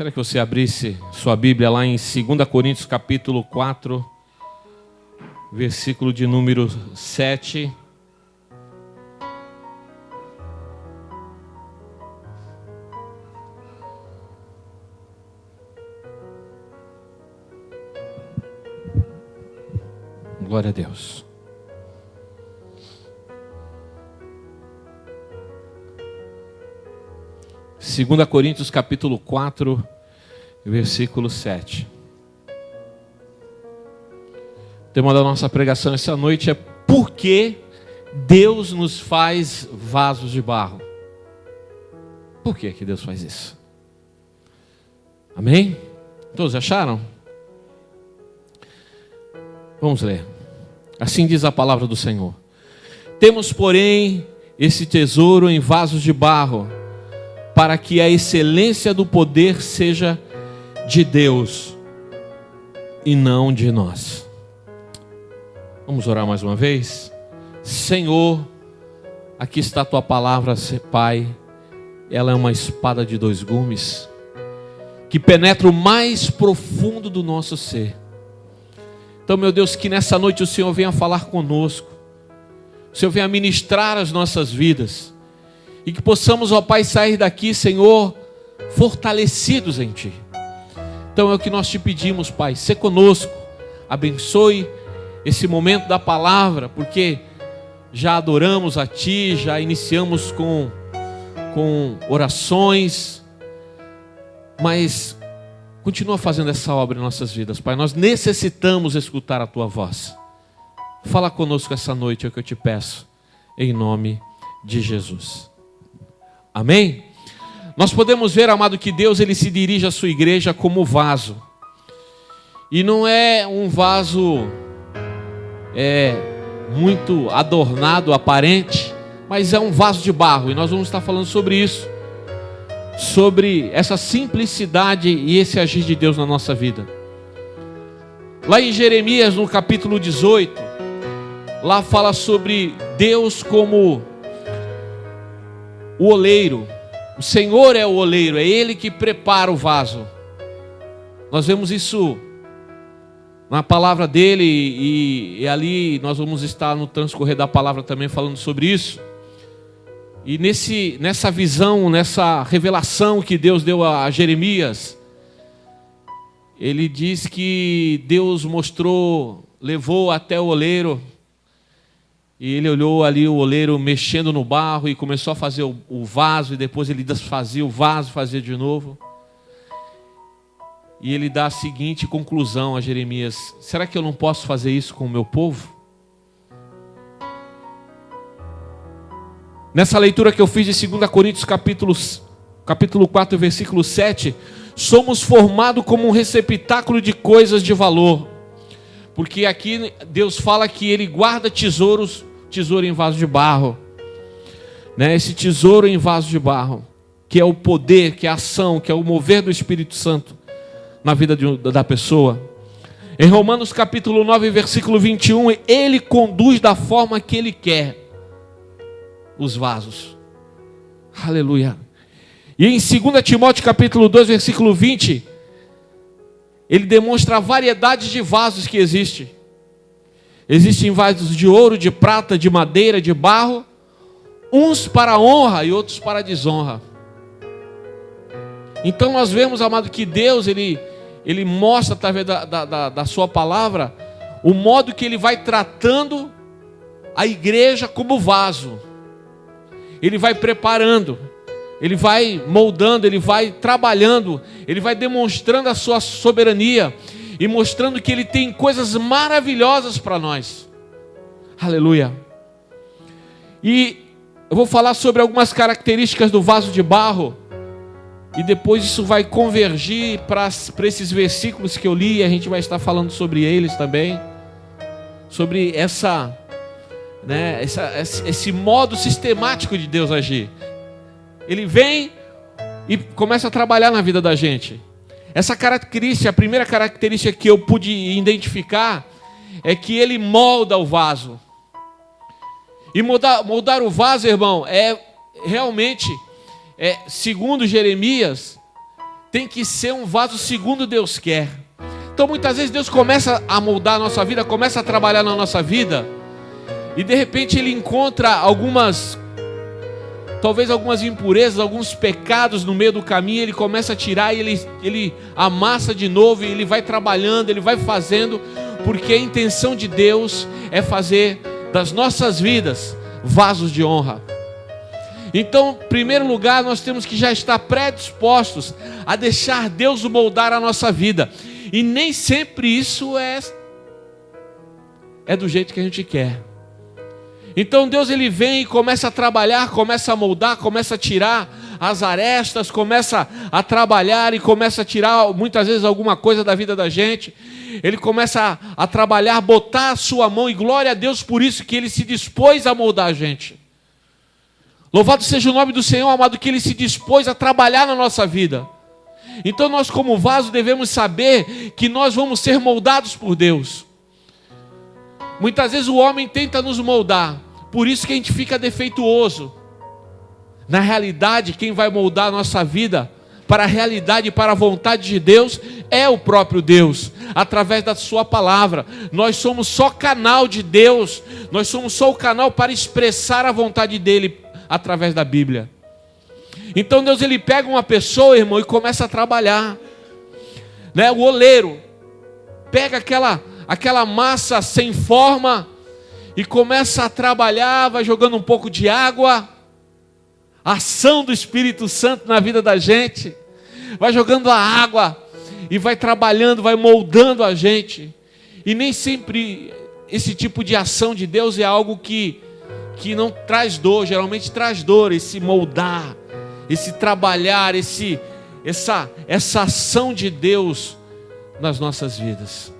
Gostaria que você abrisse sua Bíblia lá em 2 Coríntios capítulo 4, versículo de número 7. Glória a Deus. Segunda Coríntios capítulo 4, versículo 7. O tema da nossa pregação essa noite é: por que Deus nos faz vasos de barro? Por que Deus faz isso? Amém? Todos acharam? Vamos ler. Assim diz a palavra do Senhor: temos, porém, esse tesouro em vasos de barro, para que a excelência do poder seja de Deus e não de nós. Vamos orar mais uma vez? Senhor, aqui está a tua palavra, Pai. Ela é uma espada de dois gumes, que penetra o mais profundo do nosso ser. Então, meu Deus, que nessa noite o Senhor venha falar conosco, o Senhor venha ministrar as nossas vidas, e que possamos, ó Pai, sair daqui, Senhor, fortalecidos em Ti. Então é o que nós te pedimos, Pai, sê conosco, abençoe esse momento da palavra, porque já adoramos a Ti, já iniciamos com orações, mas continua fazendo essa obra em nossas vidas, Pai. Nós necessitamos escutar a Tua voz. Fala conosco essa noite, é o que eu te peço, em nome de Jesus. Amém? Nós podemos ver, amado, que Deus ele se dirige à sua igreja como vaso. E não é um vaso muito adornado, aparente, mas é um vaso de barro. E nós vamos estar falando sobre isso, sobre essa simplicidade e esse agir de Deus na nossa vida. Lá em Jeremias, no capítulo 18, lá fala sobre Deus como o oleiro. O Senhor é o oleiro, é Ele que prepara o vaso. Nós vemos isso na palavra dele, e ali nós vamos estar no transcorrer da palavra também falando sobre isso. E nessa visão, nessa revelação que Deus deu a Jeremias, ele diz que Deus levou até o oleiro, e ele olhou ali o oleiro mexendo no barro e começou a fazer o vaso, e depois ele desfazia o vaso, fazia de novo. E ele dá a seguinte conclusão a Jeremias: será que eu não posso fazer isso com o meu povo? Nessa leitura que eu fiz de 2 Coríntios capítulo 4, versículo 7, somos formados como um receptáculo de coisas de valor. Porque aqui Deus fala que Ele guarda tesouro em vaso de barro, né? Esse tesouro em vaso de barro, que é o poder, que é a ação, que é o mover do Espírito Santo na vida da pessoa. Em Romanos capítulo 9, versículo 21, Ele conduz da forma que Ele quer os vasos. Aleluia. E em 2 Timóteo capítulo 2, versículo 20, ele demonstra a variedade de vasos que existe. Existem vasos de ouro, de prata, de madeira, de barro, uns para honra e outros para desonra. Então nós vemos, amado, que Deus ele mostra através da sua palavra o modo que Ele vai tratando a igreja como vaso. Ele vai preparando, Ele vai moldando, Ele vai trabalhando, Ele vai demonstrando a sua soberania e mostrando que Ele tem coisas maravilhosas para nós. Aleluia. E eu vou falar sobre algumas características do vaso de barro, e depois isso vai convergir para esses versículos que eu li, e a gente vai estar falando sobre eles também, sobre esse modo sistemático de Deus agir. Ele vem e começa a trabalhar na vida da gente. Essa característica, a primeira característica que eu pude identificar, é que Ele molda o vaso. E moldar o vaso, irmão, é realmente, segundo Jeremias, tem que ser um vaso segundo Deus quer. Então muitas vezes Deus começa a moldar a nossa vida, começa a trabalhar na nossa vida, e de repente Ele encontra talvez algumas impurezas, alguns pecados no meio do caminho. Ele começa a tirar e ele amassa de novo, e Ele vai trabalhando, Ele vai fazendo, porque a intenção de Deus é fazer das nossas vidas vasos de honra. Então, em primeiro lugar, nós temos que já estar predispostos a deixar Deus moldar a nossa vida. E nem sempre isso é do jeito que a gente quer. Então Deus, Ele vem e começa a trabalhar, começa a moldar, começa a tirar as arestas, começa a trabalhar e começa a tirar muitas vezes alguma coisa da vida da gente. Ele começa a trabalhar, botar a sua mão, e glória a Deus por isso, que Ele se dispôs a moldar a gente. Louvado seja o nome do Senhor, amado, que Ele se dispôs a trabalhar na nossa vida. Então nós, como vaso, devemos saber que nós vamos ser moldados por Deus. Muitas vezes o homem tenta nos moldar, por isso que a gente fica defeituoso. Na realidade, quem vai moldar a nossa vida para a realidade e para a vontade de Deus é o próprio Deus, através da sua palavra. Nós somos só canal de Deus, nós somos só o canal para expressar a vontade dEle através da Bíblia. Então Deus, Ele pega uma pessoa, irmão, e começa a trabalhar, né? O oleiro pega aquela massa sem forma e começa a trabalhar, vai jogando um pouco de água, a ação do Espírito Santo na vida da gente, vai jogando a água e vai trabalhando, vai moldando a gente. E nem sempre esse tipo de ação de Deus é algo que não traz dor. Geralmente traz dor, esse moldar, esse trabalhar, essa ação de Deus nas nossas vidas.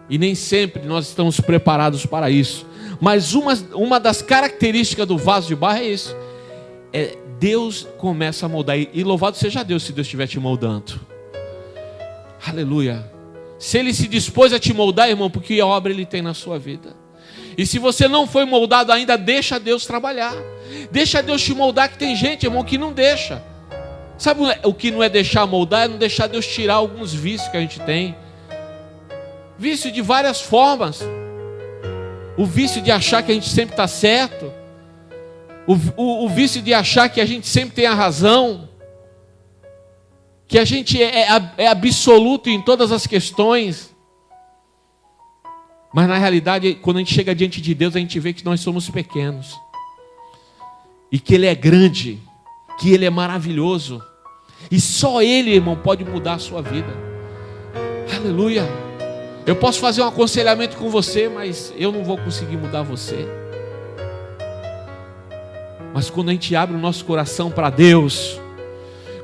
E nem sempre nós estamos preparados para isso. Mas uma das características do vaso de barro é isso. Deus começa a moldar. E louvado seja Deus se Deus estiver te moldando. Aleluia. Se Ele se dispôs a te moldar, irmão, porque a obra Ele tem na sua vida. E se você não foi moldado ainda, deixa Deus trabalhar. Deixa Deus te moldar, que tem gente, irmão, que não deixa. Sabe o que não é deixar moldar? É não deixar Deus tirar alguns vícios que a gente tem. Vício de várias formas. O vício de achar que a gente sempre está certo. O vício de achar que a gente sempre tem a razão. Que a gente é absoluto em todas as questões. Mas na realidade, quando a gente chega diante de Deus, a gente vê que nós somos pequenos. E que Ele é grande. Que Ele é maravilhoso. E só Ele, irmão, pode mudar a sua vida. Aleluia. Eu posso fazer um aconselhamento com você, mas eu não vou conseguir mudar você. Mas quando a gente abre o nosso coração para Deus,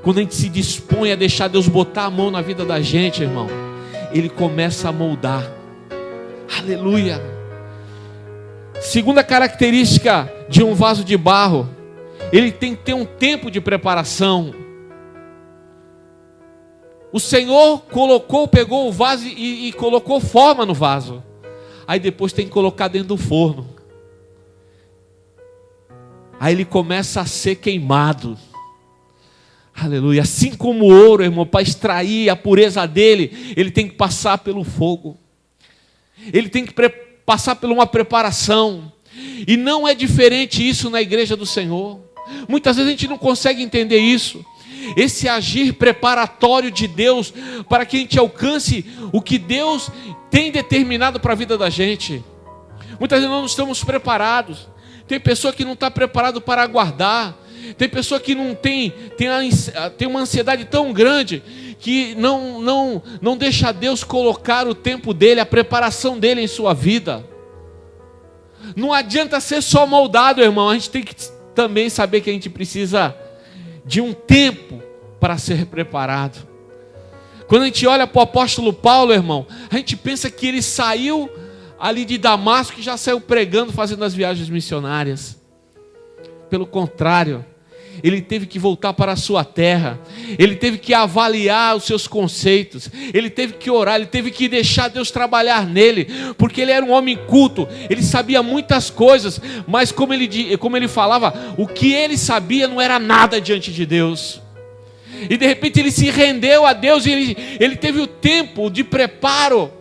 quando a gente se dispõe a deixar Deus botar a mão na vida da gente, irmão, Ele começa a moldar. Aleluia. Segunda característica de um vaso de barro, ele tem que ter um tempo de preparação. O Senhor pegou o vaso e colocou forma no vaso. Aí depois tem que colocar dentro do forno. Aí ele começa a ser queimado. Aleluia. Assim como o ouro, irmão, para extrair a pureza dele, ele tem que passar pelo fogo. Ele tem que passar por uma preparação. E não é diferente isso na igreja do Senhor. Muitas vezes a gente não consegue entender isso. Esse agir preparatório de Deus para que a gente alcance o que Deus tem determinado para a vida da gente. Muitas vezes nós não estamos preparados. Tem pessoa que não está preparado para aguardar. Tem pessoa que não tem uma ansiedade tão grande que não deixa Deus colocar o tempo dele, a preparação dele em sua vida. Não adianta ser só moldado, irmão. A gente tem que também saber que a gente precisa de um tempo para ser preparado. Quando a gente olha para o apóstolo Paulo, irmão, a gente pensa que ele saiu ali de Damasco e já saiu pregando, fazendo as viagens missionárias. Pelo contrário, ele teve que voltar para a sua terra, ele teve que avaliar os seus conceitos, ele teve que orar, ele teve que deixar Deus trabalhar nele, porque ele era um homem culto, ele sabia muitas coisas, mas como ele falava, o que ele sabia não era nada diante de Deus. E de repente ele se rendeu a Deus e ele teve o tempo de preparo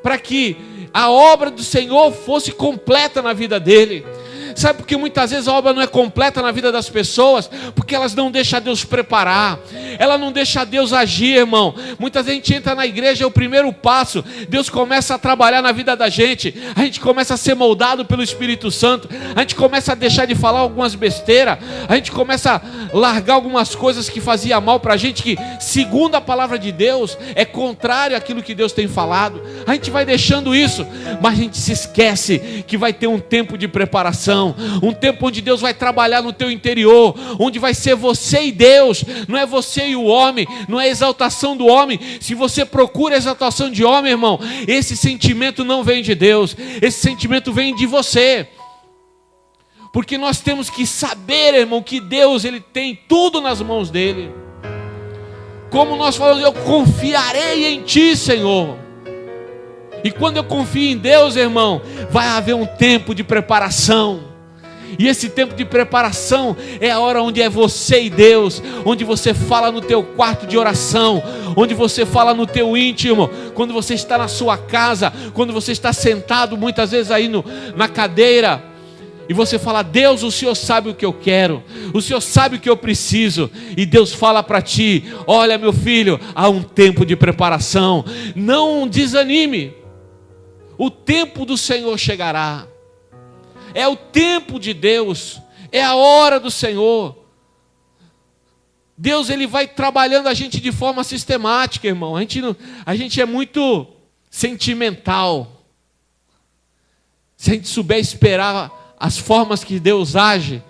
para que a obra do Senhor fosse completa na vida dele. Sabe por que muitas vezes a obra não é completa na vida das pessoas? Porque elas não deixam Deus preparar, ela não deixa Deus agir, irmão. Muitas vezes a gente entra na igreja, é o primeiro passo, Deus começa a trabalhar na vida da gente, a gente começa a ser moldado pelo Espírito Santo, a gente começa a deixar de falar algumas besteiras, a gente começa a largar algumas coisas que fazia mal para a gente, que segundo a palavra de Deus, é contrário àquilo que Deus tem falado. A gente vai deixando isso, mas a gente se esquece que vai ter um tempo de preparação, um tempo onde Deus vai trabalhar no teu interior, onde vai ser você e Deus, não é você e o homem, não é a exaltação do homem. Se você procura a exaltação de homem, irmão, esse sentimento não vem de Deus, esse sentimento vem de você. Porque nós temos que saber, irmão, que Deus, Ele tem tudo nas mãos dEle. Como nós falamos, eu confiarei em Ti, Senhor. E quando eu confio em Deus, irmão, vai haver um tempo de preparação. E esse tempo de preparação é a hora onde é você e Deus, onde você fala no teu quarto de oração, onde você fala no teu íntimo, quando você está na sua casa, quando você está sentado muitas vezes aí na cadeira, e você fala: Deus, o Senhor sabe o que eu quero, o Senhor sabe o que eu preciso. E Deus fala para ti: olha, meu filho, há um tempo de preparação, não desanime, o tempo do Senhor chegará. É o tempo de Deus, é a hora do Senhor. Deus, Ele vai trabalhando a gente de forma sistemática, irmão. A gente é muito sentimental. Se a gente souber esperar as formas que Deus age,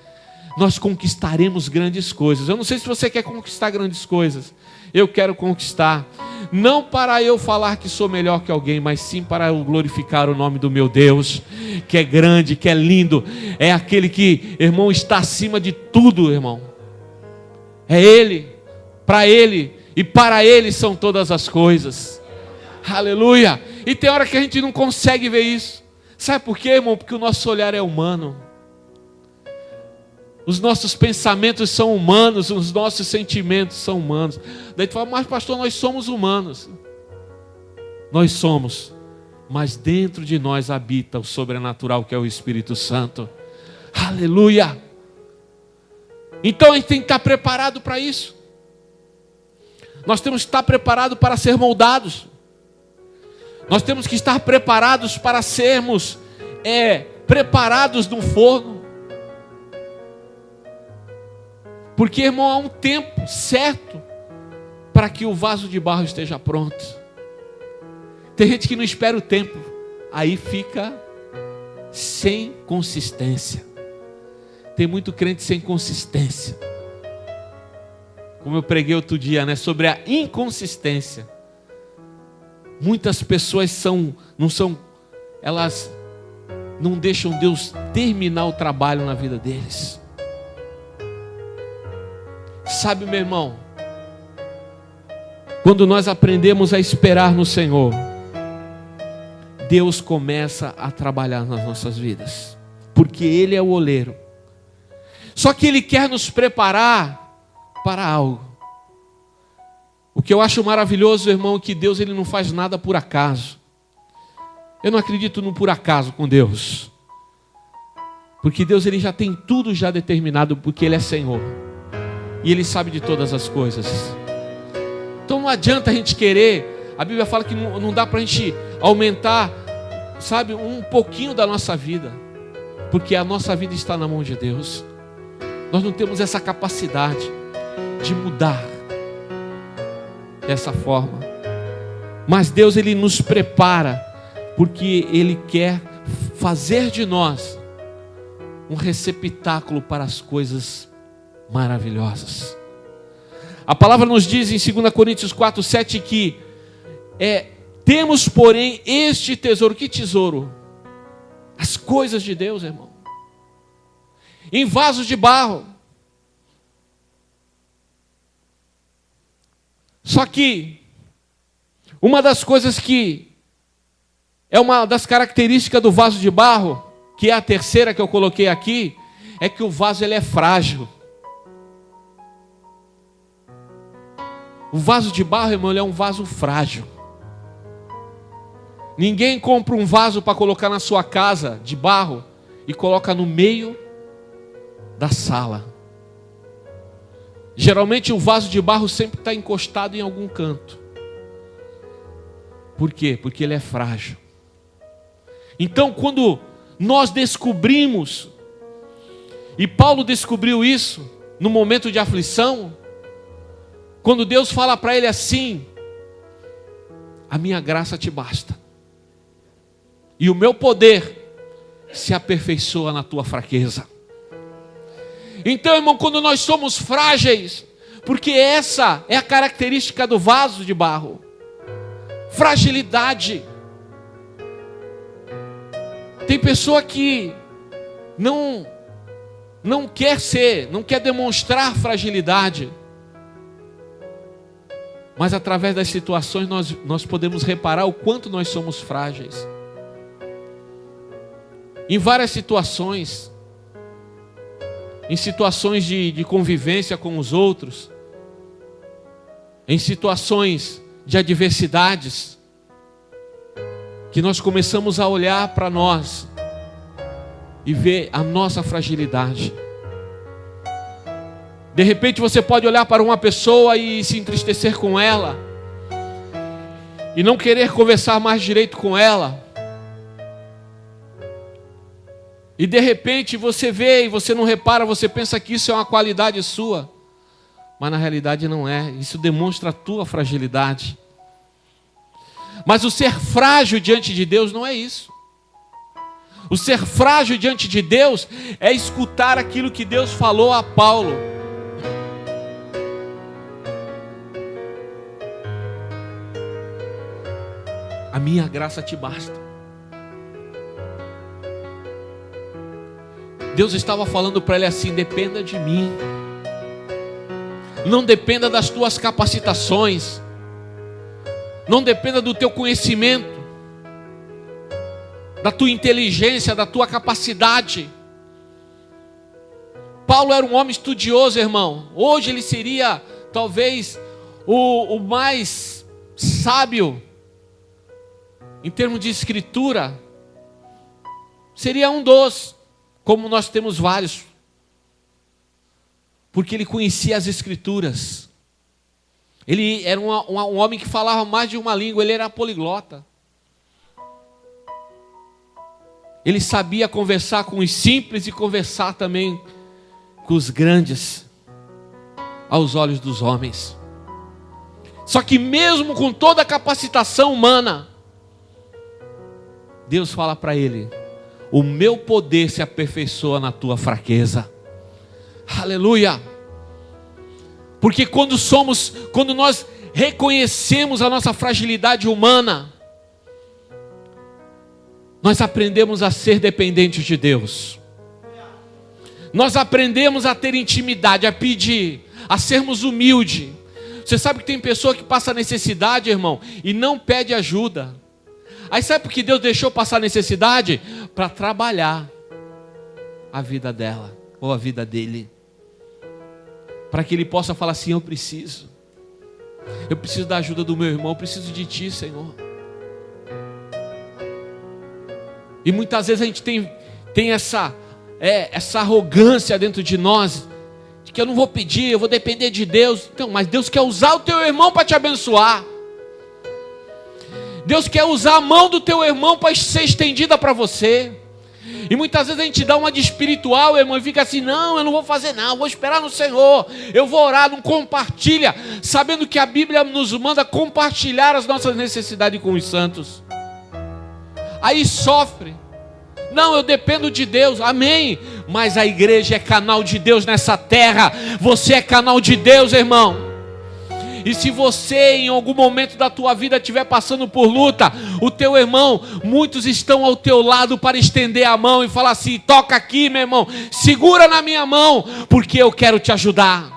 nós conquistaremos grandes coisas. Eu não sei se você quer conquistar grandes coisas. Eu quero conquistar, não para eu falar que sou melhor que alguém, mas sim para eu glorificar o nome do meu Deus, que é grande, que é lindo, é aquele que, irmão, está acima de tudo, irmão. É Ele, para Ele e para Ele são todas as coisas. Aleluia! E tem hora que a gente não consegue ver isso. Sabe por quê, irmão? Porque o nosso olhar é humano. Os nossos pensamentos são humanos, os nossos sentimentos são humanos. Daí tu fala: mas pastor, nós somos humanos. Nós somos, mas dentro de nós habita o sobrenatural, que é o Espírito Santo. Aleluia! Então a gente tem que estar preparado para isso. Nós temos que estar preparados para ser moldados. Nós temos que estar preparados para sermos preparados no forno. Porque, irmão, há um tempo certo para que o vaso de barro esteja pronto. Tem gente que não espera o tempo, aí fica sem consistência. Tem muito crente sem consistência. Como eu preguei outro dia, né, sobre a inconsistência. Muitas pessoas elas não deixam Deus terminar o trabalho na vida deles. Sabe, meu irmão, quando nós aprendemos a esperar no Senhor, Deus começa a trabalhar nas nossas vidas, porque Ele é o oleiro. Só que Ele quer nos preparar para algo. O que eu acho maravilhoso, irmão, é que Deus, Ele não faz nada por acaso. Eu não acredito no por acaso com Deus, porque Deus, Ele já tem tudo já determinado, porque Ele é Senhor. E Ele sabe de todas as coisas. Então não adianta a gente querer. A Bíblia fala que não dá para a gente aumentar, sabe, um pouquinho da nossa vida, porque a nossa vida está na mão de Deus. Nós não temos essa capacidade de mudar dessa forma. Mas Deus, Ele nos prepara, porque Ele quer fazer de nós um receptáculo para as coisas maravilhosas. A palavra nos diz em 2 Coríntios 4:7 que temos, porém, este tesouro. Que tesouro? As coisas de Deus, irmão, em vasos de barro. Só que uma das coisas que é uma das características do vaso de barro, que é a terceira que eu coloquei aqui, é que o vaso, ele é frágil. O vaso de barro, irmão, ele é um vaso frágil. Ninguém compra um vaso para colocar na sua casa de barro e coloca no meio da sala. Geralmente o vaso de barro sempre está encostado em algum canto. Por quê? Porque ele é frágil. Então, quando nós descobrimos, e Paulo descobriu isso no momento de aflição, quando Deus fala para ele assim: a minha graça te basta, e o meu poder se aperfeiçoa na tua fraqueza. Então, irmão, quando nós somos frágeis, porque essa é a característica do vaso de barro, fragilidade. Tem pessoa que não quer demonstrar fragilidade, mas através das situações nós podemos reparar o quanto nós somos frágeis. Em várias situações, em situações de convivência com os outros, em situações de adversidades, que nós começamos a olhar para nós e ver a nossa fragilidade. De repente você pode olhar para uma pessoa e se entristecer com ela, e não querer conversar mais direito com ela. E de repente você vê e você não repara, você pensa que isso é uma qualidade sua, mas na realidade não é. Isso demonstra a tua fragilidade. Mas o ser frágil diante de Deus não é isso. O ser frágil diante de Deus é escutar aquilo que Deus falou a Paulo. A minha graça te basta. Deus estava falando para ele assim: dependa de mim. Não dependa das tuas capacitações. Não dependa do teu conhecimento, da tua inteligência, da tua capacidade. Paulo era um homem estudioso, irmão. Hoje ele seria talvez o mais sábio em termos de escritura. Seria um dos, como nós temos vários, porque ele conhecia as escrituras. Ele era um homem que falava mais de uma língua, ele era poliglota. Ele sabia conversar com os simples e conversar também com os grandes, aos olhos dos homens. Só que mesmo com toda a capacitação humana, Deus fala para ele: o meu poder se aperfeiçoa na tua fraqueza. Aleluia! Porque quando nós reconhecemos a nossa fragilidade humana, nós aprendemos a ser dependentes de Deus. Nós aprendemos a ter intimidade, a pedir, a sermos humildes. Você sabe que tem pessoa que passa necessidade, irmão, e não pede ajuda. Aí sabe por que Deus deixou passar necessidade? Para trabalhar a vida dela, ou a vida dele. Para que ele possa falar assim: eu preciso da ajuda do meu irmão, eu preciso de ti, Senhor. E muitas vezes a gente tem essa arrogância dentro de nós, de que eu não vou pedir, eu vou depender de Deus. Então, mas Deus quer usar o teu irmão para te abençoar. Deus quer usar a mão do teu irmão para ser estendida para você. E muitas vezes a gente dá uma de espiritual, irmão, e fica assim: não, eu não vou fazer não, eu vou esperar no Senhor, eu vou orar, não compartilha, sabendo que a Bíblia nos manda compartilhar as nossas necessidades com os santos. Aí sofre. Não, eu dependo de Deus, amém. Mas a igreja é canal de Deus nessa terra. Você é canal de Deus, irmão. E se você em algum momento da tua vida estiver passando por luta, o teu irmão, muitos estão ao teu lado para estender a mão e falar assim: toca aqui, meu irmão, segura na minha mão, porque eu quero te ajudar.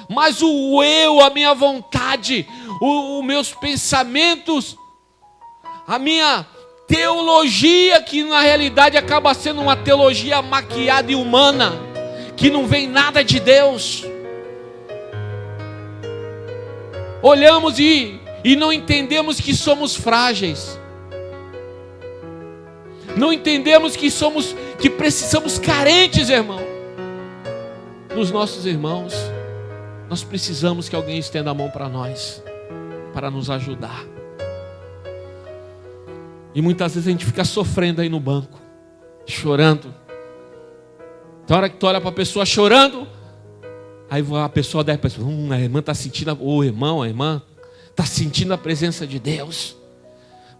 Mas o eu, a minha vontade, os meus pensamentos, a minha teologia, que na realidade acaba sendo uma teologia maquiada e humana, que não vem nada de Deus. olhamos e não entendemos que somos frágeis. Não entendemos que precisamos carentes, irmão, dos nossos irmãos. Nós precisamos que alguém estenda a mão para nós, para nos ajudar. E muitas vezes a gente fica sofrendo aí no banco, chorando. Tem hora que tu olha para a pessoa chorando, aí a pessoa deve pensar, a irmã está sentindo, o irmão, a irmã está sentindo a presença de Deus.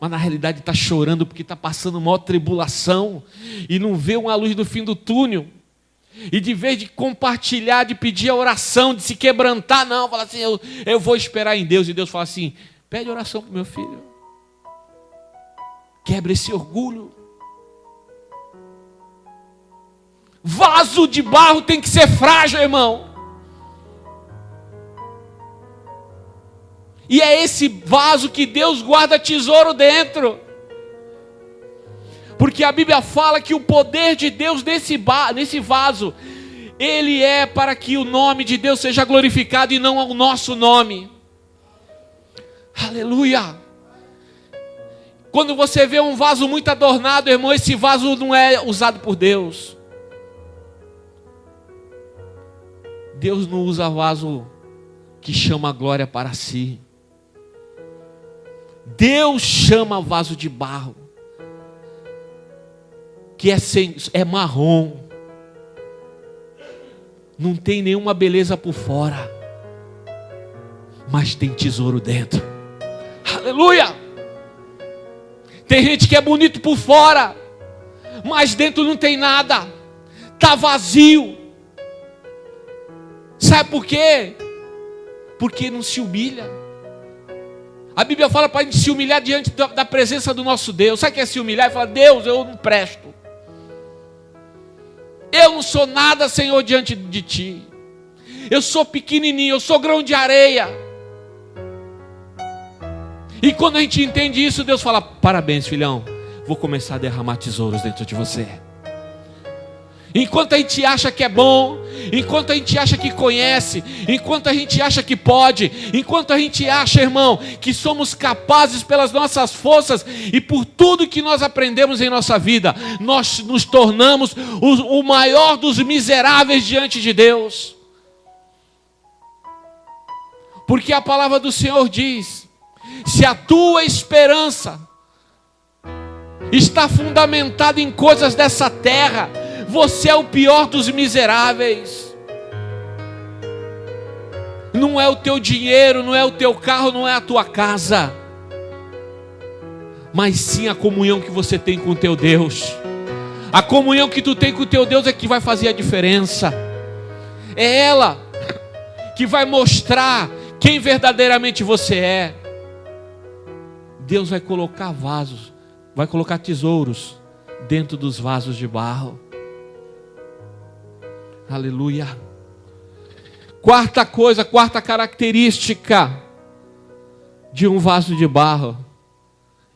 Mas na realidade está chorando porque está passando maior tribulação e não vê uma luz no fim do túnel. E de vez de compartilhar, de pedir a oração, de se quebrantar, não, fala assim, eu vou esperar em Deus. E Deus fala assim, pede oração para o meu filho. Quebra esse orgulho. Vaso de barro tem que ser frágil, irmão. E é esse vaso que Deus guarda tesouro dentro. Porque a Bíblia fala que o poder de Deus nesse vaso, ele é para que o nome de Deus seja glorificado e não o nosso nome. Aleluia! Quando você vê um vaso muito adornado, irmão, esse vaso não é usado por Deus. Deus não usa vaso que chama a glória para si. Deus chama vaso de barro, que é marrom, não tem nenhuma beleza por fora, mas tem tesouro dentro. Aleluia! Tem gente que é bonito por fora, mas dentro não tem nada, está vazio. Sabe por quê? Porque não se humilha. A Bíblia fala para a gente se humilhar diante da presença do nosso Deus. Sabe o que é se humilhar? E falar, Deus, eu não presto. Eu não sou nada, Senhor, diante de Ti. Eu sou pequenininho, eu sou grão de areia. E quando a gente entende isso, Deus fala, parabéns, filhão. Vou começar a derramar tesouros dentro de você. Enquanto a gente acha que é bom, enquanto a gente acha que conhece, enquanto a gente acha que pode, enquanto a gente acha, irmão, que somos capazes pelas nossas forças e por tudo que nós aprendemos em nossa vida, nós nos tornamos o maior dos miseráveis diante de Deus. Porque a palavra do Senhor diz, se a tua esperança está fundamentada em coisas dessa terra, você é o pior dos miseráveis. Não é o teu dinheiro, não é o teu carro, não é a tua casa, mas sim a comunhão que você tem com o teu Deus. A comunhão que tu tem com o teu Deus é que vai fazer a diferença. É ela que vai mostrar quem verdadeiramente você é. Deus vai colocar vasos, vai colocar tesouros dentro dos vasos de barro. Aleluia. Quarta característica de um vaso de barro,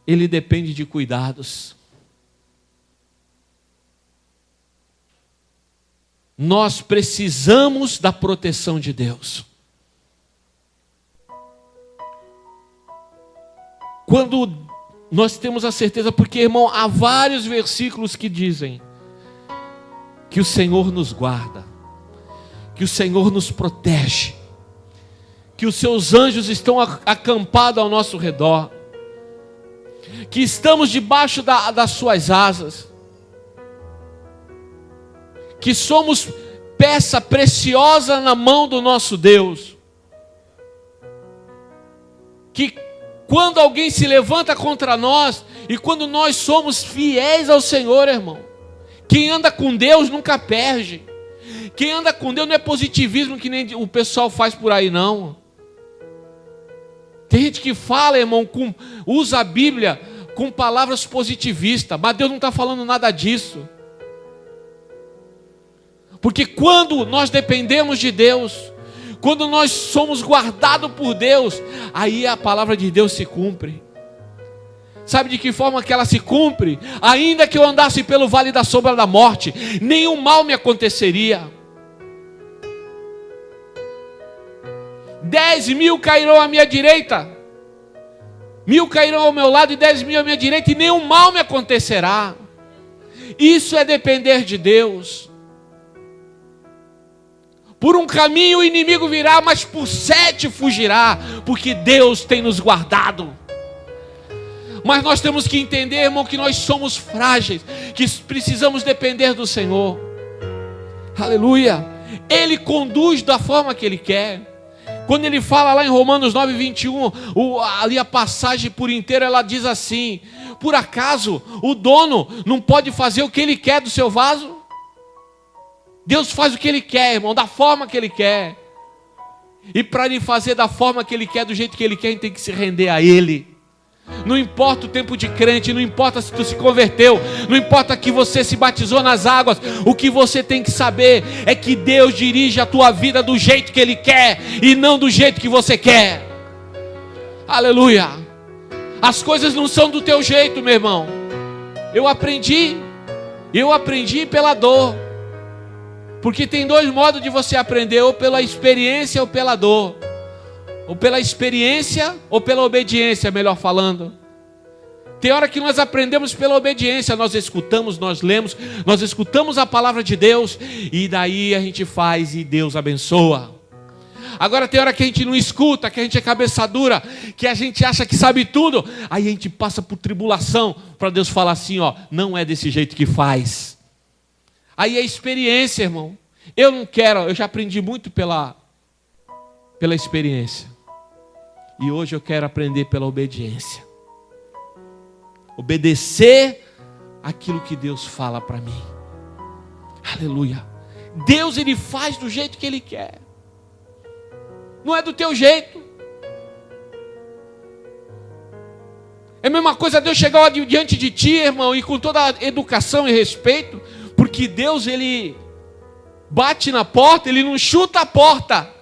ele depende de cuidados. Nós precisamos da proteção de Deus. Quando nós temos a certeza, porque, irmão, há vários versículos que dizem que o Senhor nos guarda, que o Senhor nos protege, que os seus anjos estão acampados ao nosso redor, que estamos debaixo das suas asas, que somos peça preciosa na mão do nosso Deus, que quando alguém se levanta contra nós, e quando nós somos fiéis ao Senhor, irmão, quem anda com Deus nunca perde. Quem anda com Deus não é positivismo que nem o pessoal faz por aí, não. Tem gente que fala, irmão, usa a Bíblia com palavras positivistas, mas Deus não está falando nada disso. Porque quando nós dependemos de Deus, quando nós somos guardados por Deus, aí a palavra de Deus se cumpre. Sabe de que forma que ela se cumpre? Ainda que eu andasse pelo vale da sombra da morte, nenhum mal me aconteceria. 10.000 cairão à minha direita, 1.000 cairão ao meu lado e 10.000 à minha direita, e nenhum mal me acontecerá. Isso é depender de Deus. Por um caminho o inimigo virá, mas por 7 fugirá, porque Deus tem nos guardado. Mas nós temos que entender, irmão, que nós somos frágeis, que precisamos depender do Senhor. Aleluia. Ele conduz da forma que Ele quer. Quando Ele fala lá em Romanos 9:21, ali a passagem por inteira, ela diz assim: por acaso o dono não pode fazer o que Ele quer do seu vaso? Deus faz o que Ele quer, irmão, da forma que Ele quer. E para Ele fazer da forma que Ele quer, do jeito que Ele quer, a gente tem que se render a Ele. Não importa o tempo de crente, não importa se tu se converteu, não importa que você se batizou nas águas, o que você tem que saber é que Deus dirige a tua vida do jeito que Ele quer e não do jeito que você quer. Aleluia. As coisas não são do teu jeito, meu irmão. Eu aprendi pela dor. Porque tem 2 modos de você aprender, ou pela experiência ou pela dor. Ou pela experiência ou pela obediência, melhor falando. Tem hora que nós aprendemos pela obediência, nós escutamos, nós lemos, nós escutamos a palavra de Deus, e daí a gente faz e Deus abençoa. Agora tem hora que a gente não escuta, que a gente é cabeça dura, que a gente acha que sabe tudo, aí a gente passa por tribulação, para Deus falar assim, ó, não é desse jeito que faz. Aí é experiência, irmão. Eu já aprendi muito pela experiência. E hoje eu quero aprender pela obediência. Obedecer aquilo que Deus fala para mim. Aleluia. Deus, Ele faz do jeito que Ele quer. Não é do teu jeito. É a mesma coisa Deus chegar diante de ti, irmão, e com toda a educação e respeito, porque Deus, Ele bate na porta, Ele não chuta a porta.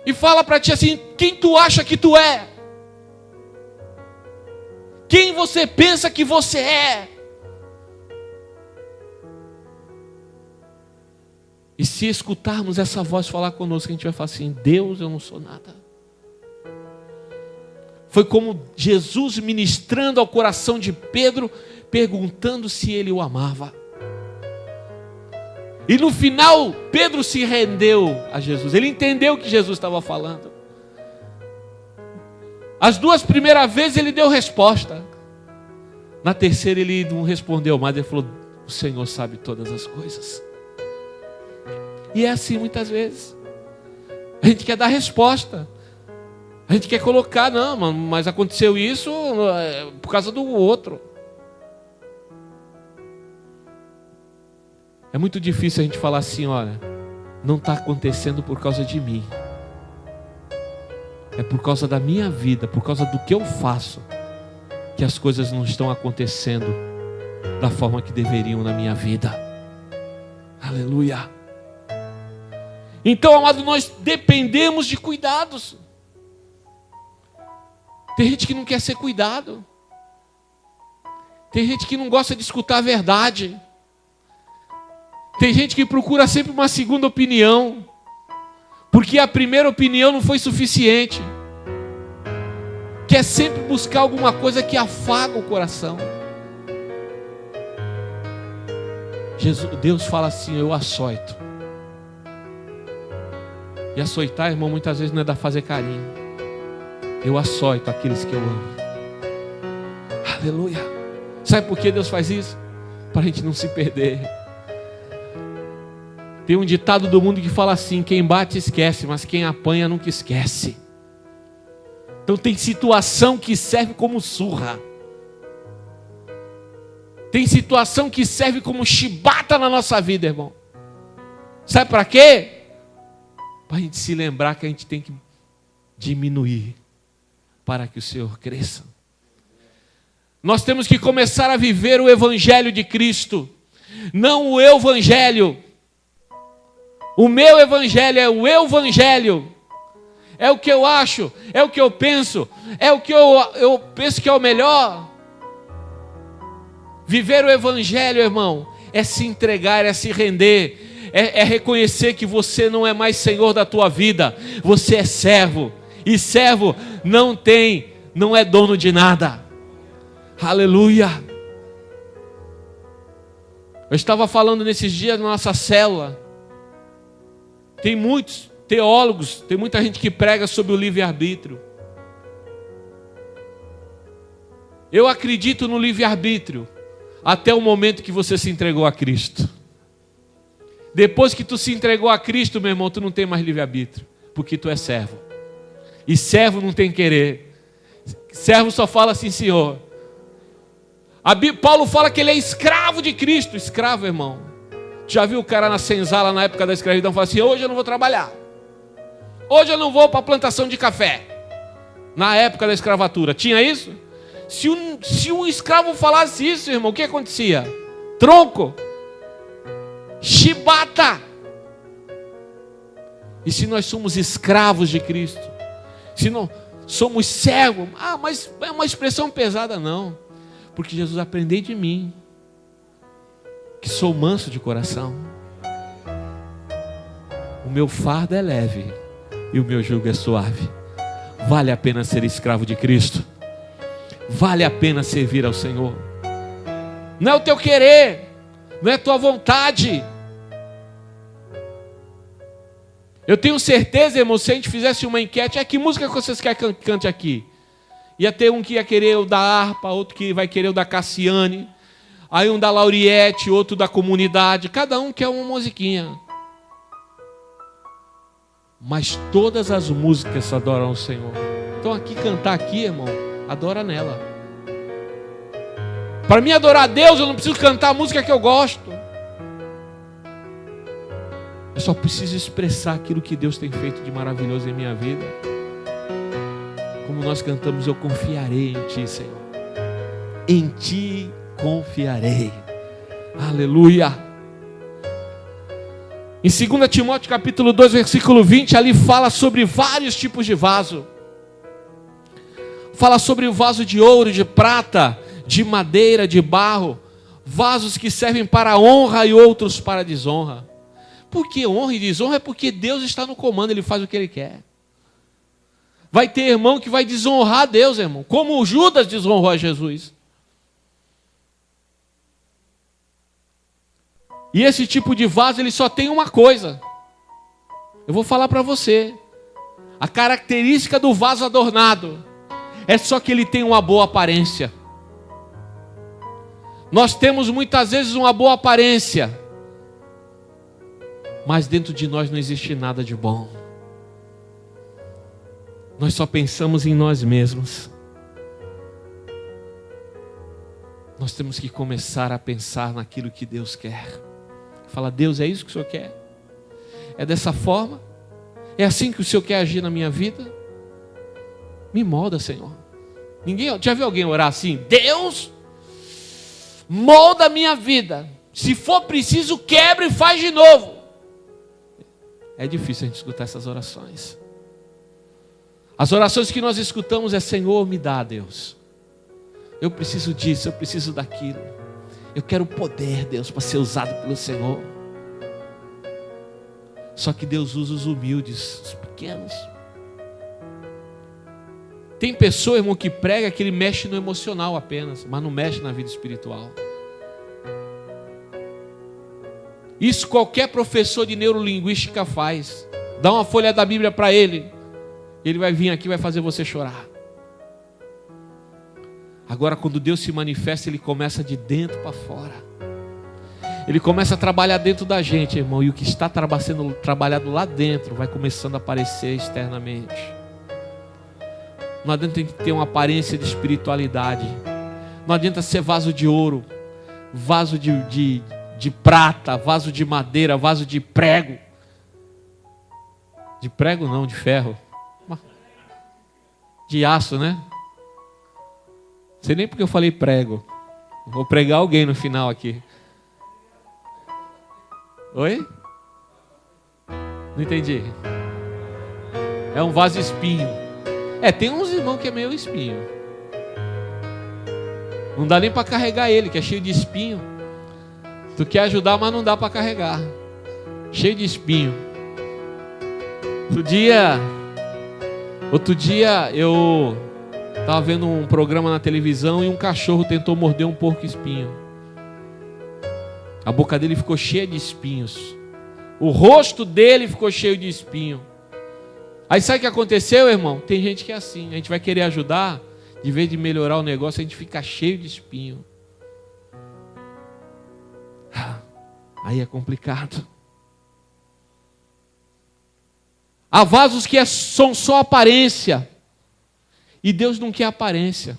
E fala para ti assim: quem tu acha que tu é? Quem você pensa que você é? E se escutarmos essa voz falar conosco, a gente vai falar assim: Deus, eu não sou nada. Foi como Jesus ministrando ao coração de Pedro, perguntando se ele o amava. E no final, Pedro se rendeu a Jesus. Ele entendeu o que Jesus estava falando. As 2 primeiras vezes ele deu resposta. Na terceira ele não respondeu mais. Ele falou: o Senhor sabe todas as coisas. E é assim muitas vezes. A gente quer dar resposta. A gente quer colocar: não, mas aconteceu isso por causa do outro. É muito difícil a gente falar assim: olha, não está acontecendo por causa de mim. É por causa da minha vida, por causa do que eu faço, que as coisas não estão acontecendo da forma que deveriam na minha vida. Aleluia. Então, amado, nós dependemos de cuidados. Tem gente que não quer ser cuidado. Tem gente que não gosta de escutar a verdade. Tem gente que procura sempre uma segunda opinião, porque a primeira opinião não foi suficiente. Quer sempre buscar alguma coisa que afaga o coração. Deus fala assim: eu açoito. E açoitar, irmão, muitas vezes não é dar fazer carinho. Eu açoito aqueles que eu amo. Aleluia. Sabe por que Deus faz isso? Para a gente não se perder. Tem um ditado do mundo que fala assim: quem bate esquece, mas quem apanha nunca esquece. Então tem situação que serve como surra. Tem situação que serve como chibata na nossa vida, irmão. Sabe para quê? Para a gente se lembrar que a gente tem que diminuir para que o Senhor cresça. Nós temos que começar a viver o Evangelho de Cristo, não o Evangelho. O meu Evangelho é o Evangelho. É o que eu acho, é o que eu penso, é o que eu penso que é o melhor. Viver o Evangelho, irmão, é se entregar, é se render, é reconhecer que você não é mais senhor da tua vida, você é servo, e servo não é dono de nada. Aleluia. Eu estava falando nesses dias na nossa célula, tem muitos teólogos, tem muita gente que prega sobre o livre-arbítrio. Eu acredito no livre-arbítrio até o momento que você se entregou a Cristo. Depois que tu se entregou a Cristo, meu irmão, tu não tem mais livre-arbítrio, porque tu é servo. E servo não tem querer. Servo só fala assim, Senhor. Paulo fala que ele é escravo de Cristo. Escravo, irmão. Já viu o cara na senzala na época da escravidão falar assim: hoje eu não vou trabalhar, hoje eu não vou para a plantação de café. Na época da escravatura, tinha isso? Se um escravo falasse isso, irmão, o que acontecia? Tronco, chibata. E se nós somos escravos de Cristo, se não somos servos, mas é uma expressão pesada, não, porque Jesus: aprendei de mim, que sou manso de coração, o meu fardo é leve e o meu jugo é suave. Vale a pena ser escravo de Cristo, vale a pena servir ao Senhor. Não é o teu querer, não é a tua vontade. Eu tenho certeza, irmão, se a gente fizesse uma enquete: que música que vocês querem que cante aqui? Ia ter um que ia querer o da harpa, outro que vai querer o da Cassiane, aí um da Lauriette, outro da comunidade. Cada um quer uma musiquinha. Mas todas as músicas adoram o Senhor. Então aqui, cantar aqui, irmão, adora nela. Para mim adorar a Deus, eu não preciso cantar a música que eu gosto. Eu só preciso expressar aquilo que Deus tem feito de maravilhoso em minha vida. Como nós cantamos: eu confiarei em Ti, Senhor. Em Ti confiarei. Aleluia. Em 2 Timóteo capítulo 2, versículo 20, ali fala sobre vários tipos de vaso. Fala sobre o vaso de ouro, de prata, de madeira, de barro. Vasos que servem para honra e outros para desonra. Por que honra e desonra? É porque Deus está no comando, Ele faz o que Ele quer. Vai ter irmão que vai desonrar a Deus, irmão, como Judas desonrou a Jesus. E esse tipo de vaso, ele só tem uma coisa. Eu vou falar para você. A característica do vaso adornado é só que ele tem uma boa aparência. Nós temos muitas vezes uma boa aparência, mas dentro de nós não existe nada de bom. Nós só pensamos em nós mesmos. Nós temos que começar a pensar naquilo que Deus quer. Fala: Deus, é isso que o Senhor quer? É dessa forma? É assim que o Senhor quer agir na minha vida? Me molda, Senhor. Já viu alguém orar assim? Deus, molda a minha vida. Se for preciso, quebra e faz de novo. É difícil a gente escutar essas orações. As orações que nós escutamos é: Senhor, me dá, Deus. Eu preciso disso, eu preciso daquilo. Eu quero poder, Deus, para ser usado pelo Senhor. Só que Deus usa os humildes, os pequenos. Tem pessoa, irmão, que prega que ele mexe no emocional apenas, mas não mexe na vida espiritual. Isso qualquer professor de neurolinguística faz. Dá uma folha da Bíblia para ele, ele vai vir aqui e vai fazer você chorar. Agora, quando Deus se manifesta, Ele começa de dentro para fora. Ele começa a trabalhar dentro da gente, irmão. E o que está sendo trabalhado lá dentro vai começando a aparecer externamente. Não adianta ter uma aparência de espiritualidade. Não adianta ser vaso de ouro, vaso de prata, vaso de madeira, vaso de prego. De prego não, de ferro. De aço, né? Não sei nem porque eu falei prego. Vou pregar alguém no final aqui. Oi? Não entendi. É um vaso espinho. Tem uns irmãos que é meio espinho. Não dá nem para carregar ele, que é cheio de espinho. Tu quer ajudar, mas não dá para carregar. cheio de espinho. Outro dia eu estava vendo um programa na televisão e um cachorro tentou morder um porco-espinho. A boca dele ficou cheia de espinhos. O rosto dele ficou cheio de espinho. Aí sabe o que aconteceu, irmão? Tem gente que é assim, a gente vai querer ajudar, de vez de melhorar o negócio, a gente fica cheio de espinho. Aí é complicado. Há vasos que são só aparência. E Deus não quer aparência.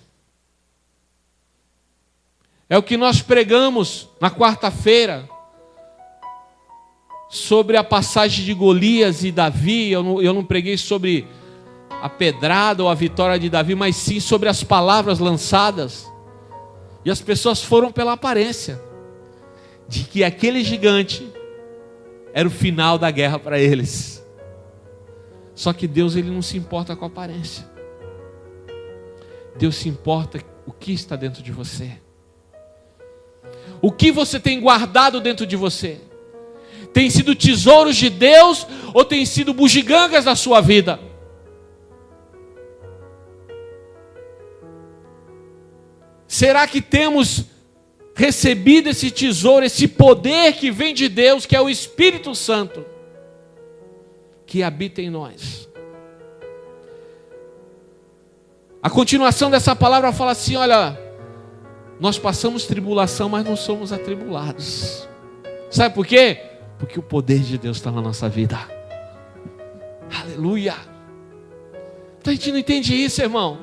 É o que nós pregamos na quarta-feira sobre a passagem de Golias e Davi. Eu não preguei sobre a pedrada ou a vitória de Davi, mas sim sobre as palavras lançadas. E as pessoas foram pela aparência de que aquele gigante era o final da guerra para eles. Só que Deus, ele não se importa com a aparência. Deus se importa o que está dentro de você. O que você tem guardado dentro de você? Tem sido tesouros de Deus ou tem sido bugigangas da sua vida? Será que temos recebido esse tesouro, esse poder que vem de Deus, que é o Espírito Santo, que habita em nós? A continuação dessa palavra fala assim: olha, nós passamos tribulação, mas não somos atribulados. Sabe por quê? Porque o poder de Deus está na nossa vida. Aleluia. Então a gente não entende isso, irmão.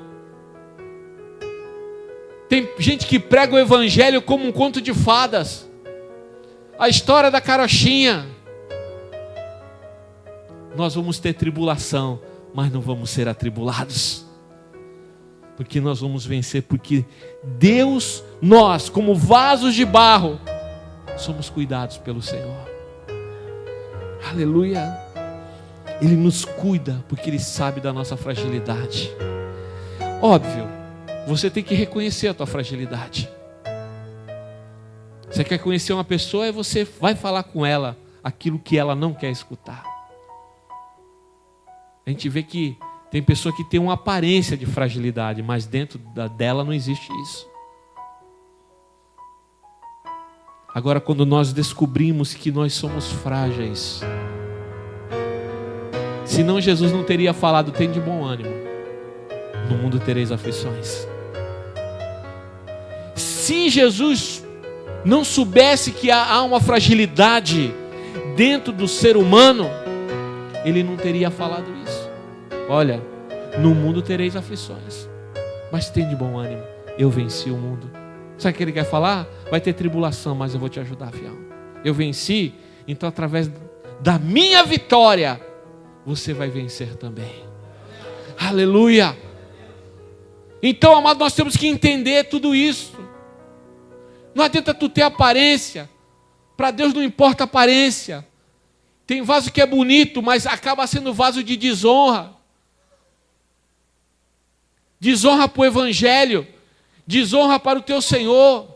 Tem gente que prega o evangelho como um conto de fadas. A história da carochinha. Nós vamos ter tribulação, mas não vamos ser atribulados. Porque nós vamos vencer, porque Deus, nós, como vasos de barro, somos cuidados pelo Senhor. Aleluia. Ele nos cuida, porque Ele sabe da nossa fragilidade. Óbvio, você tem que reconhecer a tua fragilidade. Você quer conhecer uma pessoa, e você vai falar com ela aquilo que ela não quer escutar. A gente vê que tem pessoa que tem uma aparência de fragilidade, mas dentro dela não existe isso. Agora, quando nós descobrimos que nós somos frágeis, senão Jesus não teria falado: tem de bom ânimo, no mundo tereis aflições. Se Jesus não soubesse que há uma fragilidade dentro do ser humano, Ele não teria falado isso. Olha, no mundo tereis aflições, mas tem de bom ânimo, eu venci o mundo. Sabe o que Ele quer falar? Vai ter tribulação, mas eu vou te ajudar, fiel. Eu venci, então através da minha vitória, você vai vencer também. Aleluia. Então, amado, nós temos que entender tudo isso. Não adianta tu ter aparência. Para Deus não importa a aparência. Tem vaso que é bonito, mas acaba sendo vaso de desonra. Desonra para o Evangelho. Desonra para o teu Senhor.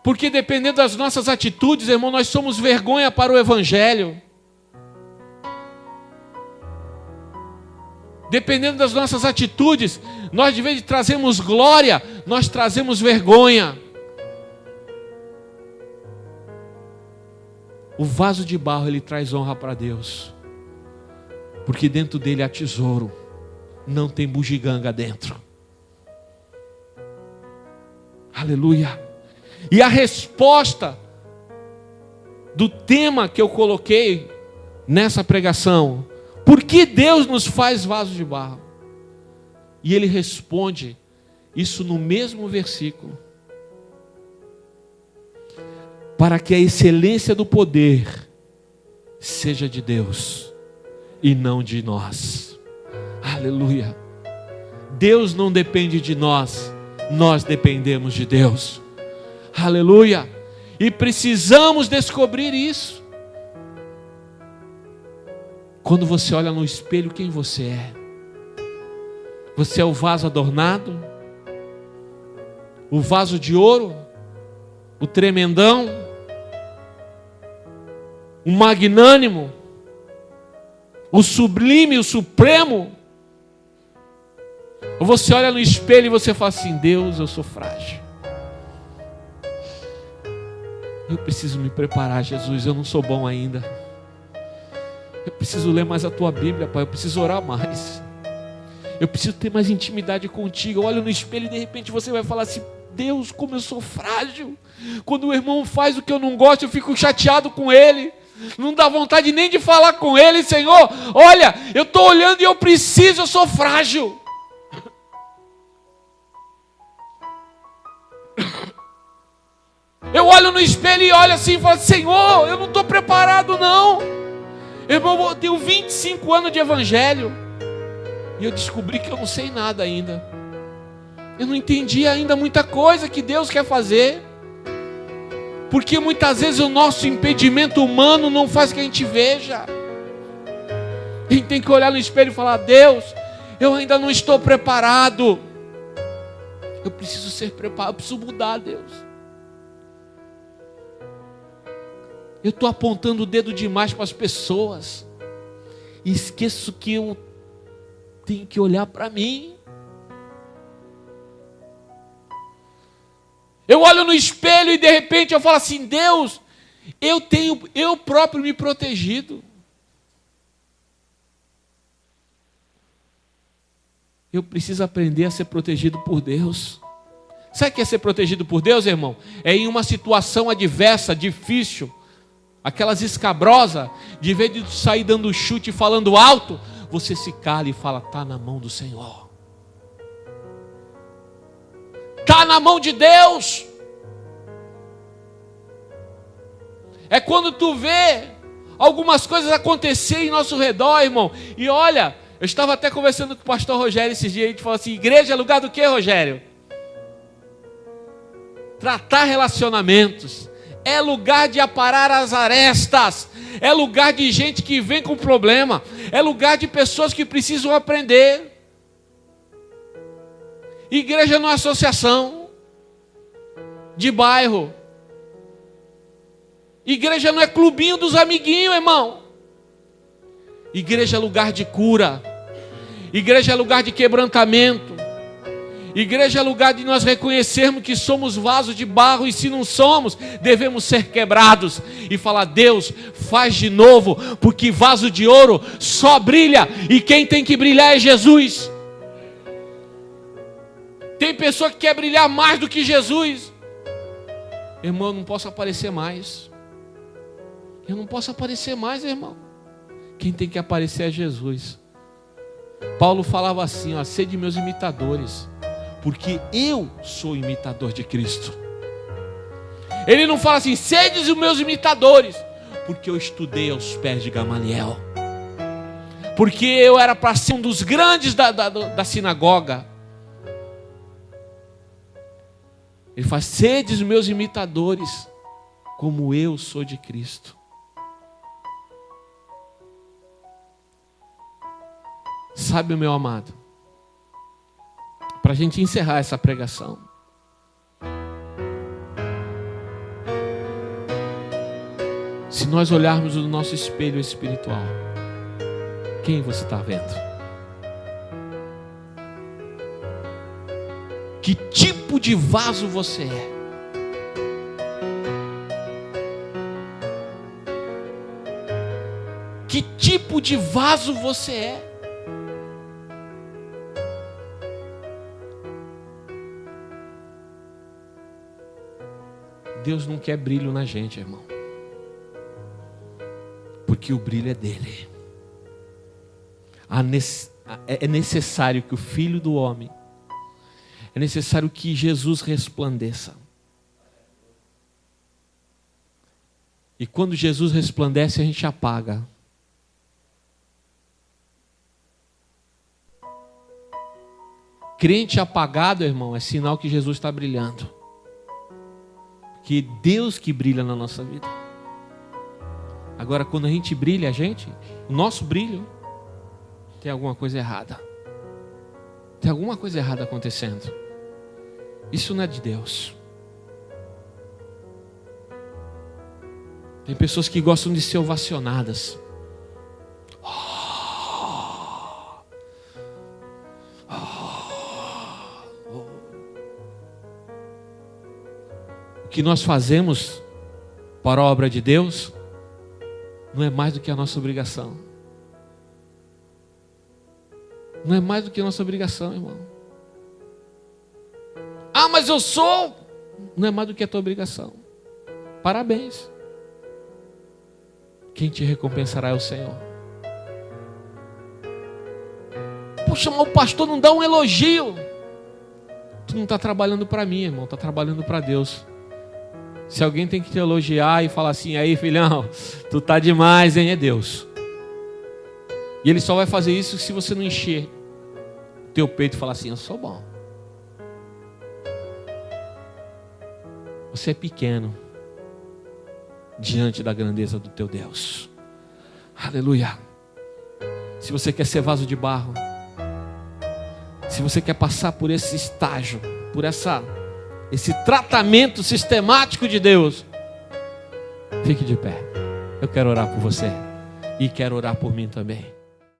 Porque dependendo das nossas atitudes, irmão, nós somos vergonha para o Evangelho. Dependendo das nossas atitudes, nós de vez de trazermos glória, nós trazemos vergonha. O vaso de barro, ele traz honra para Deus, porque dentro dele há tesouro, não tem bugiganga dentro. Aleluia. E a resposta do tema que eu coloquei nessa pregação: por que Deus nos faz vasos de barro? E ele responde isso no mesmo versículo: para que a excelência do poder seja de Deus e não de nós. Aleluia. Deus não depende de nós, nós dependemos de Deus. Aleluia. E precisamos descobrir isso. Quando você olha no espelho, quem você é? Você é o vaso adornado? O vaso de ouro? O tremendão? o magnânimo, o sublime, o supremo. Ou você olha no espelho e você fala assim: Deus, eu sou frágil. Eu preciso me preparar, Jesus, eu não sou bom ainda. Eu preciso ler mais a tua Bíblia, Pai, eu preciso orar mais. Eu preciso ter mais intimidade contigo. Eu olho no espelho e de repente você vai falar assim: Deus, como eu sou frágil. Quando o irmão faz o que eu não gosto, eu fico chateado com ele. Não dá vontade nem de falar com ele. Senhor, olha, eu estou olhando e eu preciso, eu sou frágil. Eu olho no espelho e olho assim e falo: Senhor, eu não estou preparado não. Irmão, eu tenho 25 anos de evangelho e eu descobri que eu não sei nada ainda. Eu não entendi ainda muita coisa que Deus quer fazer. Porque muitas vezes o nosso impedimento humano não faz que a gente veja. A gente tem que olhar no espelho e falar: Deus, eu ainda não estou preparado. Eu preciso ser preparado, eu preciso mudar, Deus. Eu estou apontando o dedo demais para as pessoas. E esqueço que eu tenho que olhar para mim. Eu olho no espelho e de repente eu falo assim: Deus, eu próprio me protegido. Eu preciso aprender a ser protegido por Deus. Sabe o que é ser protegido por Deus, irmão? É em uma situação adversa, difícil, aquelas escabrosas, de vez de sair dando chute e falando alto, você se cala e fala: está na mão do Senhor. Está na mão de Deus. É quando tu vê algumas coisas acontecer em nosso redor, irmão. E olha, eu estava até conversando com o pastor Rogério esses dias. A gente falou assim: igreja é lugar do quê, Rogério? Tratar relacionamentos. É lugar de aparar as arestas. É lugar de gente que vem com problema. É lugar de pessoas que precisam aprender. Igreja não é associação de bairro. Igreja não é clubinho dos amiguinhos, irmão. Igreja é lugar de cura. Igreja é lugar de quebrantamento. Igreja é lugar de nós reconhecermos que somos vasos de barro, e se não somos, devemos ser quebrados e falar: Deus, faz de novo, porque vaso de ouro só brilha, e quem tem que brilhar é Jesus. Tem pessoa que quer brilhar mais do que Jesus. Irmão, eu não posso aparecer mais. Eu não posso aparecer mais, irmão. Quem tem que aparecer é Jesus. Paulo falava assim, ó: sede meus imitadores, porque eu sou imitador de Cristo. Ele não fala assim: sedes os meus imitadores, porque eu estudei aos pés de Gamaliel, porque eu era para ser um dos grandes da sinagoga. Ele faz: sedes os meus imitadores, como eu sou de Cristo. Sabe, meu amado, para a gente encerrar essa pregação, se nós olharmos o nosso espelho espiritual, quem você está vendo? Que tipo de vaso você é? Que tipo de vaso você é? Deus não quer brilho na gente, irmão, porque o brilho é dele. É necessário que o Filho do Homem, é necessário que Jesus resplandeça. E quando Jesus resplandece, a gente apaga. Crente apagado, irmão, é sinal que Jesus está brilhando. Que Deus que brilha na nossa vida. Agora, quando a gente brilha, o nosso brilho, tem alguma coisa errada. Tem alguma coisa errada acontecendo. Isso não é de Deus. Tem pessoas que gostam de ser ovacionadas. O que nós fazemos para a obra de Deus não é mais do que a nossa obrigação. Não é mais do que a nossa obrigação, irmão. Ah, mas eu sou. Não é mais do que a tua obrigação. Parabéns. Quem te recompensará é o Senhor. Poxa, mas o pastor não dá um elogio. Tu não está trabalhando para mim, irmão. Está trabalhando para Deus. Se alguém tem que te elogiar e falar assim, aí filhão, tu tá demais, hein? É Deus. E Ele só vai fazer isso se você não encher o teu peito e falar assim, eu sou bom. Você é pequeno diante da grandeza do teu Deus. Aleluia. Se você quer ser vaso de barro, se você quer passar por esse estágio, por esse tratamento sistemático de Deus, fique de pé. Eu quero orar por você e quero orar por mim também.